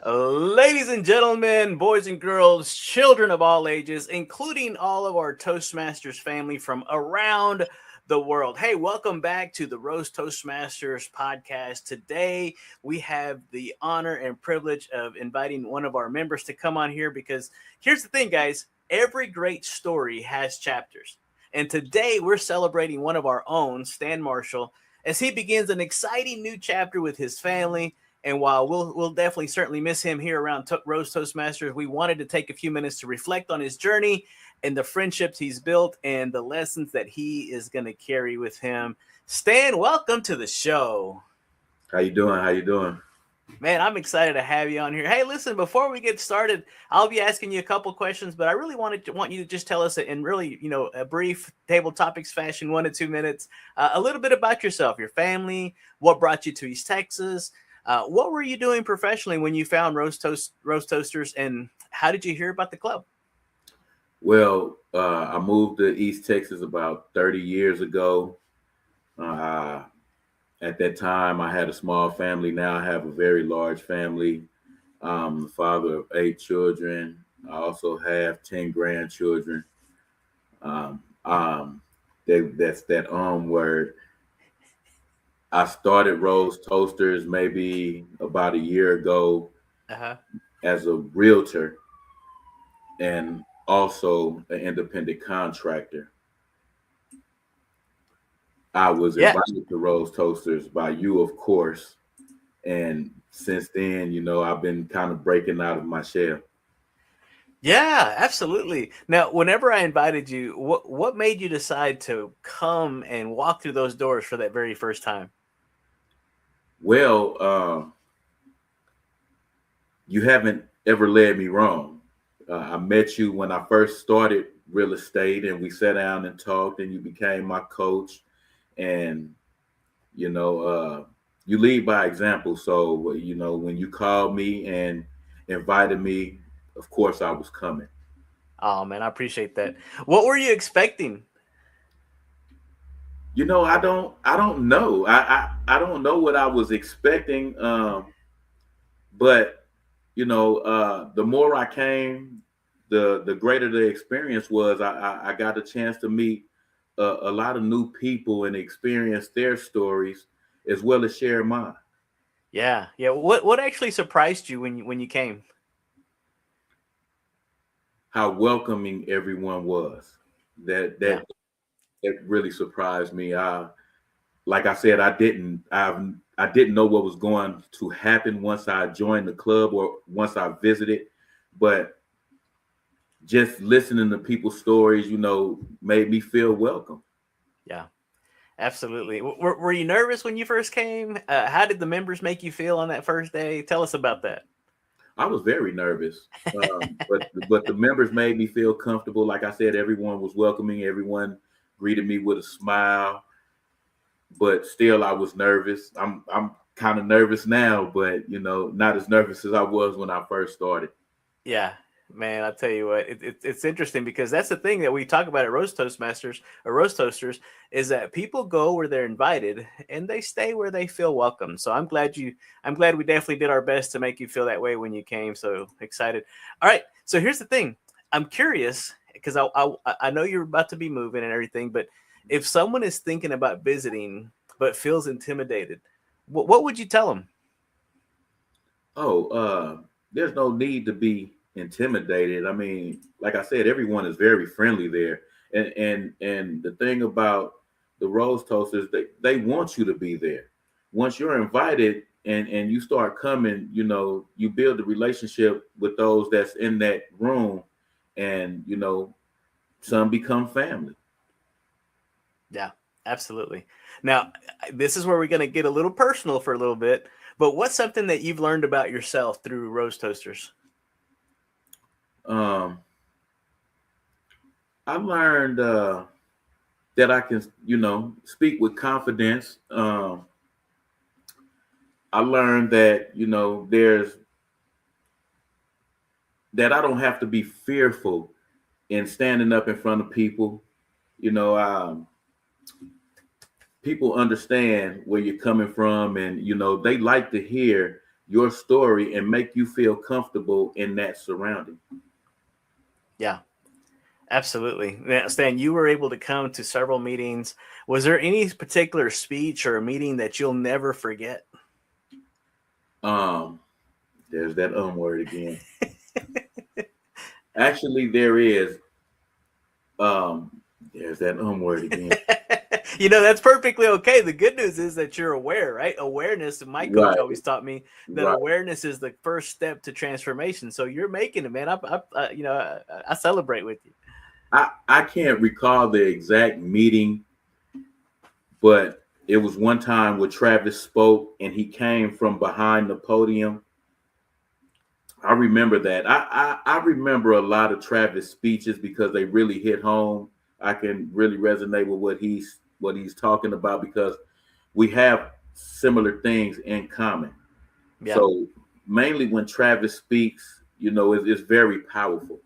Ladies and gentlemen, boys and girls, children of all ages, including all of our Toastmasters family from around the world. Hey, welcome back to the Roast Toastmasters podcast. Today, we have the honor and privilege of inviting one of our members to come on here because here's the thing, guys, every great story has chapters. And today, we're celebrating one of our own, Stan Marshall, as he begins an exciting new chapter with his family. And while we'll definitely certainly miss him here around Rose Toastmasters, we wanted to take a few minutes to reflect on his journey and the friendships he's built and the lessons that he is going to carry with him. Stan, welcome to the show. How you doing? How you doing? Man, I'm excited to have you on here. Hey, listen, before we get started, I'll be asking you a couple questions, but I really want you to just tell us in really, a brief table topics fashion, 1 to 2 minutes, a little bit about yourself, your family, what brought you to East Texas. What were you doing professionally when you found Roast Toasters, and how did you hear about the club? Well, I moved to East Texas about 30 years ago. Uh, at that time, I had a small family. Now I have a very large family. I'm the father of 8 children. I also have 10 grandchildren. Um, um, that's that word. I started Rose Toasters maybe about a year ago Uh-huh. as a realtor and also an independent contractor. I was Yeah. invited to Rose Toasters by you, of course. And since then, I've been kind of breaking out of my shell. Yeah, absolutely. Now, whenever I invited you, what made you decide to come and walk through those doors for that very first time? Well, you haven't ever led me wrong. I met you when I first started real estate, and we sat down and talked, and you became my coach. And you know, you lead by example. So when you called me and invited me, of course I was coming. Oh man, I appreciate that. What were you expecting? I don't know. I don't know what I was expecting. But the more I came, the greater the experience was. I got a chance to meet a lot of new people and experience their stories as well as share mine. Yeah, yeah. What actually surprised you when you came? How welcoming everyone was. That Yeah. that that really surprised me. Like I said, I didn't know what was going to happen once I joined the club or once I visited, but just listening to people's stories, made me feel welcome. Yeah. Absolutely. Were you nervous when you first came? How did the members make you feel on that first day? Tell us about that. I was very nervous, but the members made me feel comfortable. Like I said, everyone was welcoming. Everyone greeted me with a smile, but still I was nervous. I'm kind of nervous now, but not as nervous as I was when I first started. Yeah, man, I tell you what, it's interesting because that's the thing that we talk about at Roast Toastmasters or Roast Toasters is that people go where they're invited and they stay where they feel welcome. So I'm glad we definitely did our best to make you feel that way when you came. So excited. All right, so here's the thing. I'm curious because I know you're about to be moving and everything, but if someone is thinking about visiting but feels intimidated, what would you tell them? Oh, there's no need to be intimidated. I mean, like I said, everyone is very friendly there, and the thing about the Rose Toasters, they want you to be there. Once you're invited and you start coming, you build a relationship with those that's in that room, and some become family. Yeah, absolutely. Now, this is where we're going to get a little personal for a little bit, but what's something that you've learned about yourself through Rose Toasters? Um, I learned that I can, speak with confidence. I learned that there's that I don't have to be fearful in standing up in front of people. You know, people understand where you're coming from, and they like to hear your story and make you feel comfortable in that surrounding. Yeah, absolutely. Now, Stan, you were able to come to several meetings. Was there any particular speech or a meeting that you'll never forget? Um, there's that word again. Actually, there is. Um, there's that word again. That's perfectly okay. The good news is that you're aware, right? Awareness, and my coach Right, always taught me that right. awareness is the first step to transformation. So you're making it, man. I celebrate with you. I can't recall the exact meeting, but it was one time where Travis spoke and he came from behind the podium. I remember that. I remember a lot of Travis speeches because they really hit home. I can really resonate with what he's talking about because we have similar things in common. Yeah. So mainly when Travis speaks, it's very powerful.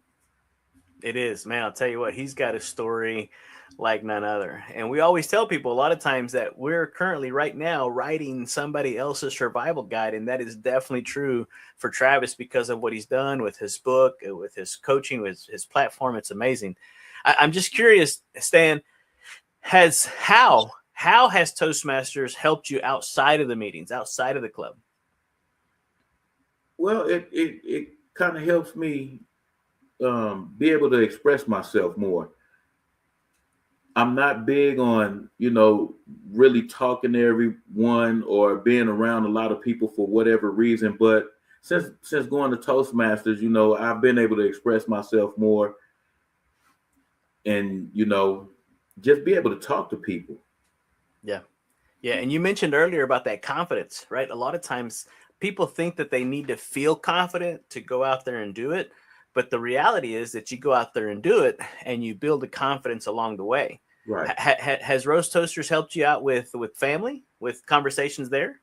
It is, man. I'll tell you what, he's got a story like none other. And we always tell people a lot of times that we're currently right now writing somebody else's survival guide. And that is definitely true for Travis because of what he's done with his book, with his coaching, with his platform. It's amazing. I'm just curious, Stan, how has Toastmasters helped you outside of the meetings, outside of the club? Well, it kind of helps me be able to express myself more. I'm not big on, really talking to everyone or being around a lot of people for whatever reason. But since going to Toastmasters, I've been able to express myself more and, just be able to talk to people. Yeah. Yeah, and you mentioned earlier about that confidence, right? A lot of times people think that they need to feel confident to go out there and do it, but the reality is that you go out there and do it, and you build a confidence along the way. Right. Has Roast Toasters helped you out with family, with conversations there?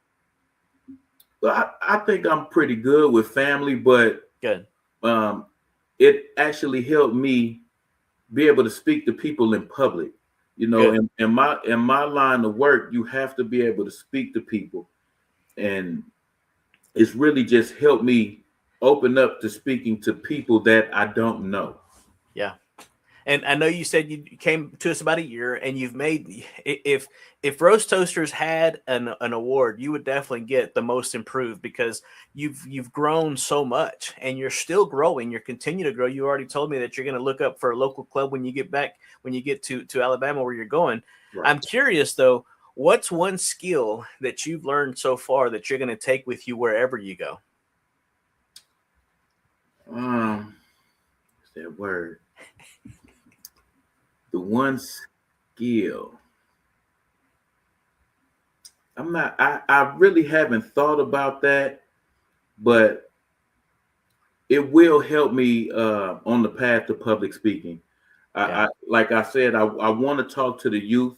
Well, I think I'm pretty good with family, but Good, um, it actually helped me be able to speak to people in public. good. In my line of work, you have to be able to speak to people, and it's really just helped me open up to speaking to people that I don't know. Yeah. And I know you said you came to us about a year, and you've made, if Roast Toasters had an award, you would definitely get the most improved because you've grown so much, and you're still growing. You're continue to grow. You already told me that you're going to look up for a local club when you get back, when you get to Alabama where you're going. Right. I'm curious though, what's one skill that you've learned so far that you're going to take with you wherever you go? What's that word? The one skill. I really haven't thought about that, but it will help me on the path to public speaking. Yeah. Like I said, I want to talk to the youth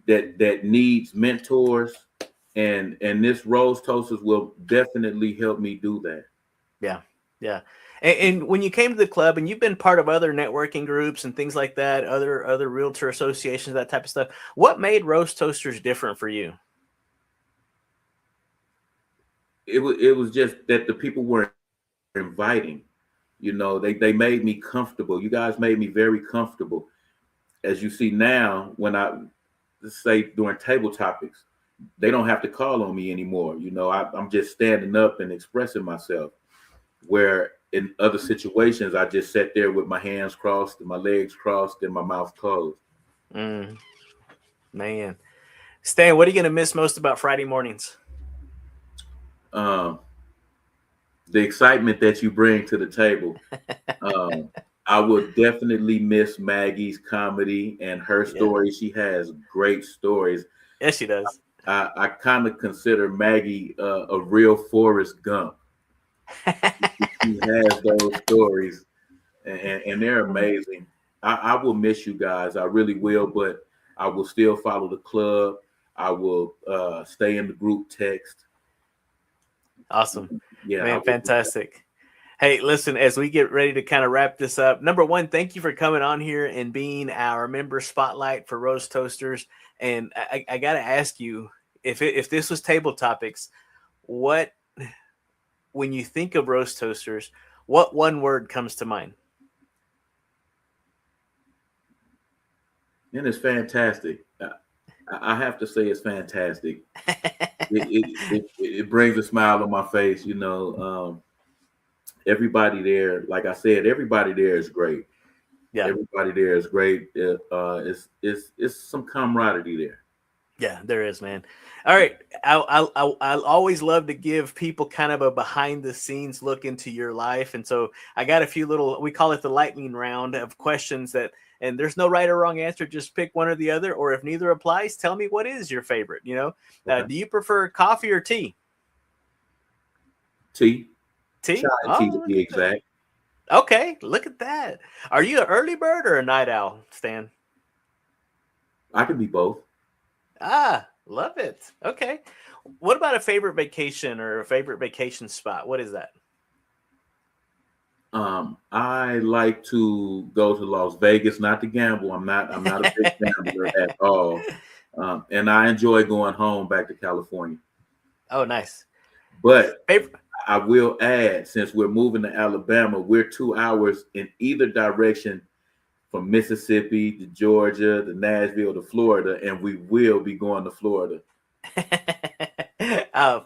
that needs mentors, and this Rose Toasters will definitely help me do that. Yeah, yeah. And when you came to the club, and you've been part of other networking groups and things like that, other realtor associations, that type of stuff, what made Roast Toasters different for you? It was just that the people were inviting. They made me comfortable. You guys made me very comfortable. As you see now, when I let's say during table topics, they don't have to call on me anymore. I'm just standing up and expressing myself. Where in other situations, I just sat there with my hands crossed and my legs crossed and my mouth closed. Mm, man, Stan, what are you going to miss most about Friday mornings? Um, the excitement that you bring to the table. Um, I would definitely miss Maggie's comedy and her Yeah, stories. She has great stories. yes, she does. I kind of consider Maggie a real Forrest Gump. She has those stories, and they're amazing. I will miss you guys. I really will, but I will still follow the club. I will stay in the group text. Awesome, Yeah, I man, will do that. fantastic. Hey, listen, as we get ready to kind of wrap this up, number one, thank you for coming on here and being our member spotlight for Roast Toasters. And I got to ask you, if this was table topics, what when you think of roast toasters, what one word comes to mind? And it's fantastic. I have to say it's fantastic. It brings a smile on my face. Everybody there, like I said, everybody there is great. Yeah. Everybody there is great. It's some camaraderie there. Yeah, there is, man. All right, I always love to give people kind of a behind the scenes look into your life, and so I got a few little, we call it the lightning round of questions that, and there's no right or wrong answer. Just pick one or the other, or if neither applies, tell me what is your favorite. Okay. Do you prefer coffee or tea? Tea, chai Tea. and tea Oh, to look be at that. exact. Okay, look at that. Are you an early bird or a night owl, Stan? I can be both. Ah, love it. Okay. What about a favorite vacation or a favorite vacation spot? What is that? I like to go to Las Vegas, not to gamble. I'm not a big gambler at all. And I enjoy going home back to California. Oh, nice. But Favorite. I will add, since we're moving to Alabama, we're 2 hours in either direction from Mississippi to Georgia to Nashville to Florida, and we will be going to Florida.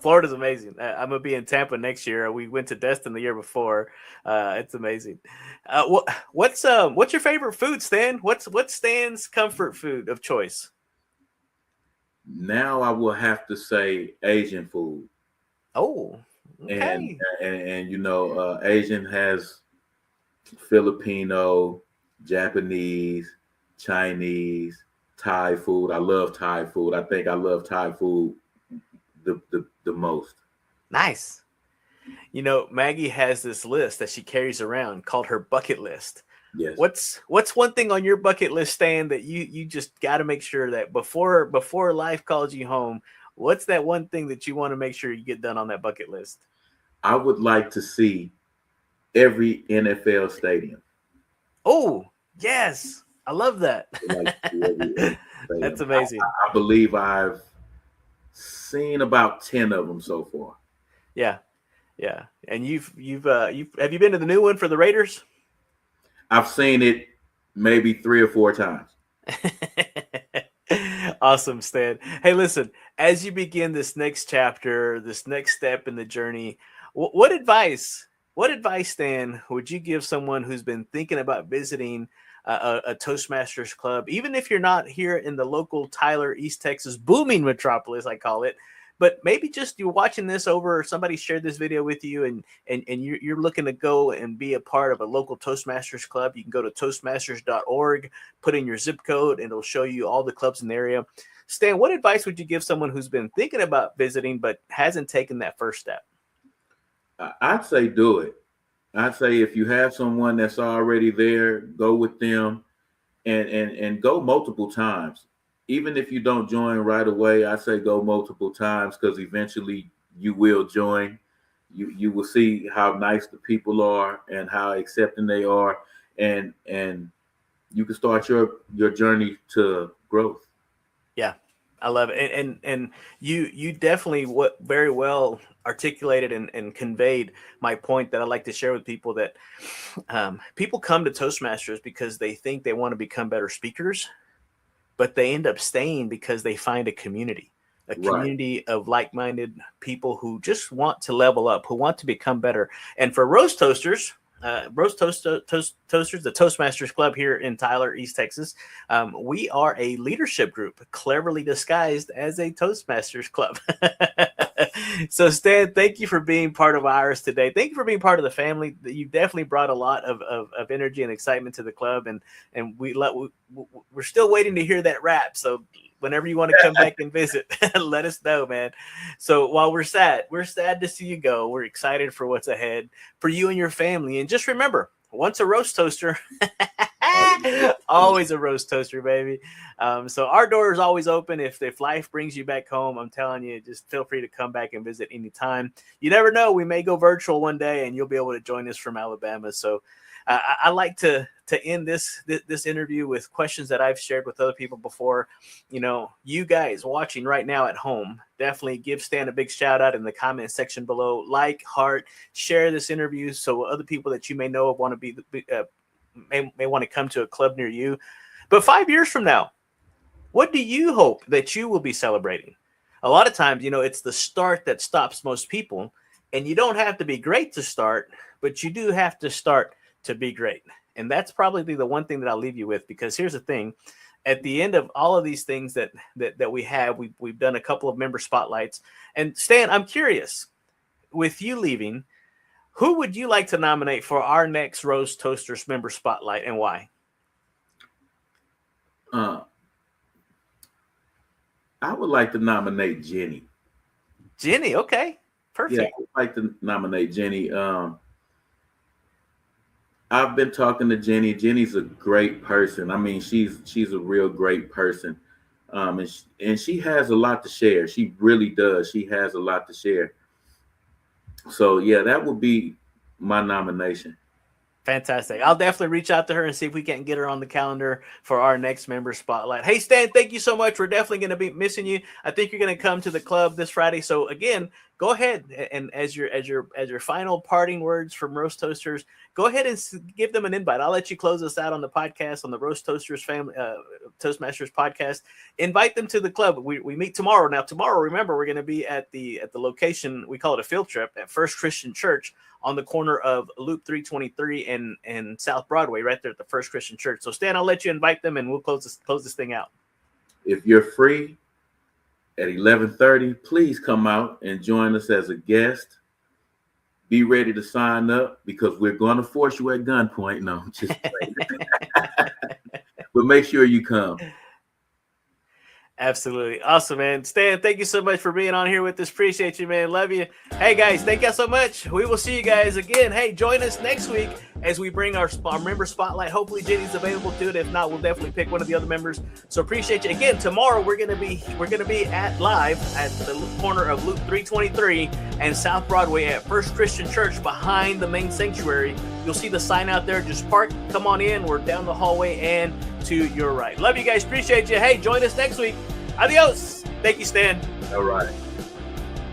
Florida's amazing. I'm gonna be in Tampa next year. We went to Destin the year before. It's amazing. What's your favorite food, Stan? What's Stan's comfort food of choice? Now I will have to say Asian food, Oh, and okay. Asian has Filipino, Japanese, Chinese, Thai food. I love Thai food. I think I love Thai food the most. Nice. Maggie has this list that she carries around called her bucket list. Yes. What's one thing on your bucket list, Stan, that you just got to make sure that before life calls you home, what's that one thing that you want to make sure you get done on that bucket list? I would like to see every NFL stadium. Oh, yes. I love that. Like to see every NFL That's stadium. amazing. I believe I've seen about 10 of them so far. Yeah. Yeah. And you've have you been to the new one for the Raiders? I've seen it maybe 3 or 4 times. Awesome, Stan. Hey, listen, as you begin this next chapter, this next step in the journey, what advice, Stan, would you give someone who's been thinking about visiting a Toastmasters club, even if you're not here in the local Tyler, East Texas booming metropolis, I call it, but maybe just you're watching this over, somebody shared this video with you, and you're looking to go and be a part of a local Toastmasters club. You can go to toastmasters.org, put in your zip code, and it'll show you all the clubs in the area. Stan, what advice would you give someone who's been thinking about visiting but hasn't taken that first step? I'd say do it. I'd say if you have someone that's already there, go with them and go multiple times. Even if you don't join right away, I say go multiple times because eventually you will join. You will see how nice the people are and how accepting they are, and you can start your journey to growth. Yeah, I love it, and you definitely what very well articulated and conveyed my point that I like to share with people that people come to Toastmasters because they think they want to become better speakers, but they end up staying because they find a Right. community of like-minded people who just want to level up, who want to become better. And for roast toasters, toasters, the Toastmasters Club here in Tyler, East Texas, we are a leadership group, cleverly disguised as a Toastmasters Club. So, Stan, thank you for being part of ours today. Thank you for being part of the family. You definitely brought a lot of energy and excitement to the club, and we're still waiting to hear that rap. So, whenever you want to come back and visit, let us know, man. So, while we're sad to see you go. We're excited for what's ahead for you and your family. And just remember, once a roast toaster, always a roast toaster, baby. So our door is always open. If life brings you back home, I'm telling you, just feel free to come back and visit anytime. You never know. We may go virtual one day and you'll be able to join us from Alabama. So I like to end this interview with questions that I've shared with other people before. You know, you guys watching right now at home, definitely give Stan a big shout out in the comment section below. Like, heart, share this interview so other people that you may know want to be may want to come to a club near you. But 5 years from now, what do you hope that you will be celebrating? A lot of times, you know, it's the start that stops most people. And you don't have to be great to start, but you do have to start to be great. And that's probably the one thing that I'll leave you with, because here's the thing. At the end of all of these things that we have, we've done a couple of member spotlights. And Stan, I'm curious, with you leaving, who would you like to nominate for our next Rose Toasters member spotlight, and why? I would like to nominate Jenny. Jenny, okay. Perfect. Yeah, I'd like to nominate Jenny. I've been talking to Jenny. Jenny's a great person. I mean, she's a real great person. And she has a lot to share. She really does. She has a lot to share. So yeah, that would be my nomination. Fantastic. I'll definitely reach out to her and see if we can get her on the calendar for our next member spotlight. Hey, Stan, thank you so much. We're definitely going to be missing you. I think you're going to come to the club this Friday. So again, go ahead and as your final parting words from Roast Toasters, go ahead and give them an invite. I'll let you close us out on the podcast, on the Roast Toasters family Toastmasters podcast. Invite them to the club. We meet tomorrow. Now tomorrow, remember, we're going to be at the location, we call it a field trip, at First Christian Church on the corner of Loop 323 and South Broadway, right there at the First Christian Church. So Stan, I'll let you invite them and we'll close this thing out. If you're free at 11:30, please come out and join us as a guest. Be ready to sign up because we're going to force you at gunpoint. No, just but make sure you come. Absolutely. Awesome, man. Stan, thank you so much for being on here with us. Appreciate you, man. Love you. Hey, guys, thank you so much. We will see you guys again. Hey, join us next week as we bring our member spotlight. Hopefully Jenny's available to it. If not, we'll definitely pick one of the other members. So appreciate you. Again, tomorrow we're gonna be at live at the corner of Loop 323 and South Broadway at First Christian Church behind the main sanctuary. You'll see the sign out there. Just park, come on in. We're down the hallway and to your right. Love you guys. Appreciate you. Hey, join us next week. Adios. Thank you, Stan. All right.